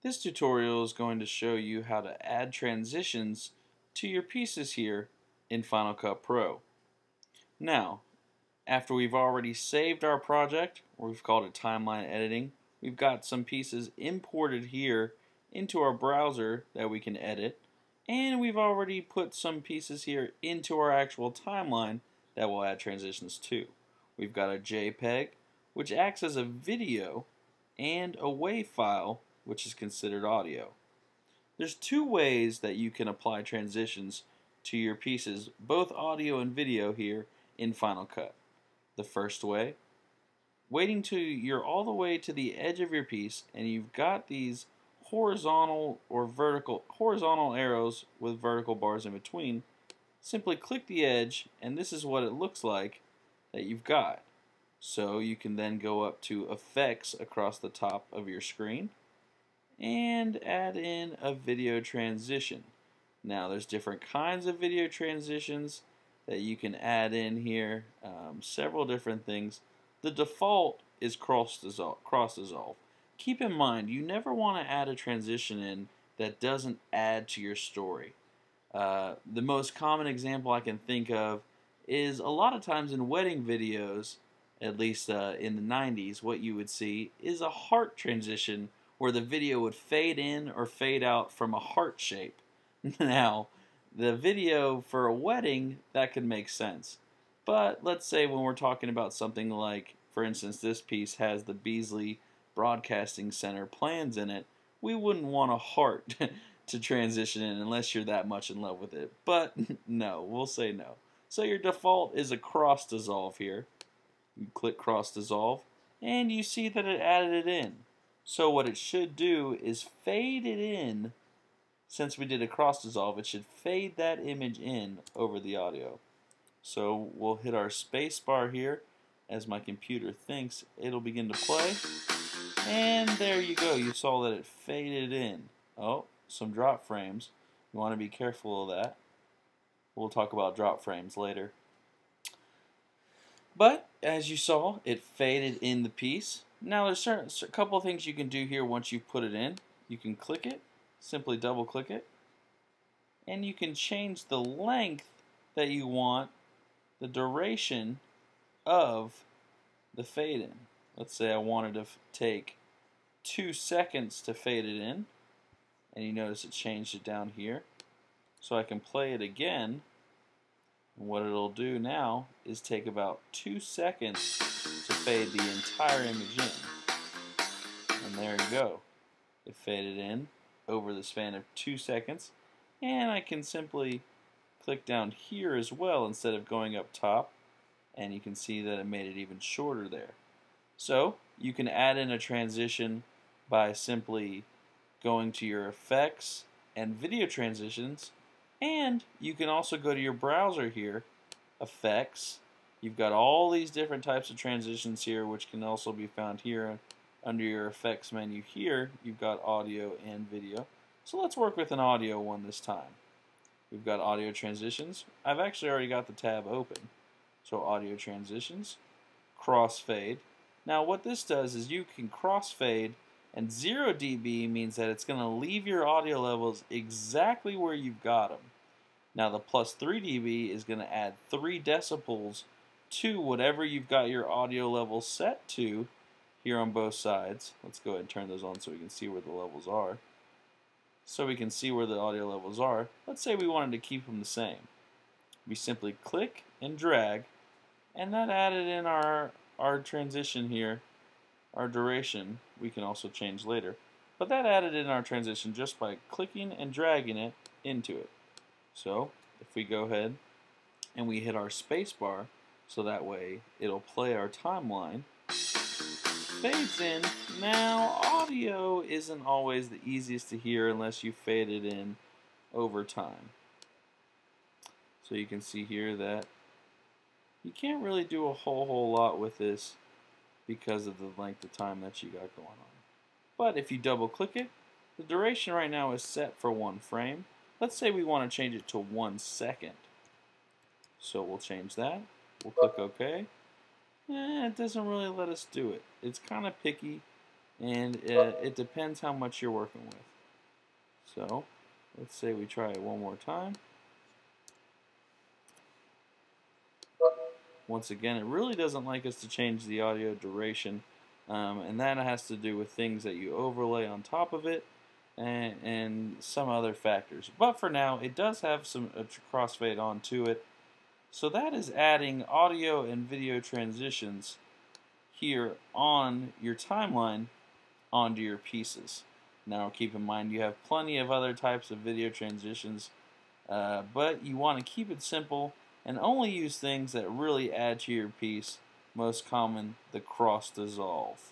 This tutorial is going to show you how to add transitions to your pieces here in Final Cut Pro. Now, after we've already saved our project, or we've called it timeline editing, we've got some pieces imported here into our browser that we can edit, and we've already put some pieces here into our actual timeline that we'll add transitions to. We've got a JPEG, which acts as a video, and a WAV file, which is considered audio. There's two ways that you can apply transitions to your pieces, both audio and video here in Final Cut. The first way, waiting till you're all the way to the edge of your piece and you've got these horizontal arrows with vertical bars in between, simply click the edge and this is what it looks like that you've got. So you can then go up to effects across the top of your screen and add in a video transition. Now there's different kinds of video transitions that you can add in here, several different things. The default is cross dissolve. Keep in mind, you never want to add a transition in that doesn't add to your story. The most common example I can think of is a lot of times in wedding videos, at least in the 90s, what you would see is a heart transition where the video would fade in or fade out from a heart shape. Now, the video for a wedding, that could make sense. But let's say when we're talking about something like, for instance, this piece has the Beasley Broadcasting Center plans in it, we wouldn't want a heart to transition in unless you're that much in love with it. But no, we'll say no. So your default is a cross dissolve here. You click cross dissolve and you see that it added it in. So what it should do is fade it in. Since we did a cross dissolve, it should fade that image in over the audio. So we'll hit our space bar here. As my computer thinks, it'll begin to play. And there you go. You saw that it faded in. Oh, some drop frames. You want to be careful of that. We'll talk about drop frames later. But as you saw, it faded in the piece. Now there's a couple of things you can do here once you've put it in. You can click it, simply double click it, and you can change the length that you want, the duration of the fade in. Let's say I wanted to take 2 seconds to fade it in, and you notice it changed it down here. So I can play it again. And what it'll do now is take about 2 seconds to fade the entire image in. And there you go. It faded in over the span of 2 seconds. And I can simply click down here as well instead of going up top. And you can see that it made it even shorter there. So you can add in a transition by simply going to your effects and video transitions. And you can also go to your browser here, effects. You've got all these different types of transitions here, which can also be found here under your effects menu here. You've got audio and video. So let's work with an audio one this time. We've got audio transitions. I've actually already got the tab open. So audio transitions, crossfade. Now what this does is you can crossfade, and 0 dB means that it's going to leave your audio levels exactly where you've got them. Now the plus 3 dB is going to add 3 decibels to whatever you've got your audio level set to here on both sides. Let's go ahead and turn those on so we can see where the levels are. So we can see where the audio levels are. Let's say we wanted to keep them the same. We simply click and drag, and that added in our transition here, our duration. We can also change later. But that added in our transition just by clicking and dragging it into it. So if we go ahead and we hit our space bar, so that way it'll play our timeline, fades in. Now audio isn't always the easiest to hear unless you fade it in over time. So you can see here that you can't really do a whole lot with this because of the length of time that you got going on. But if you double click it, the duration right now is set for 1 frame. Let's say we want to change it to 1 second. So we'll change that. We'll click OK. It doesn't really let us do it. It's kind of picky. and it depends how much you're working with. So let's say we try it one more time. Once again, it really doesn't like us to change the audio duration, and that has to do with things that you overlay on top of it and some other factors. But for now, it does have some crossfade onto it. So that is adding audio and video transitions here on your timeline onto your pieces. Now keep in mind you have plenty of other types of video transitions, but you want to keep it simple and only use things that really add to your piece. Most common, the cross dissolve.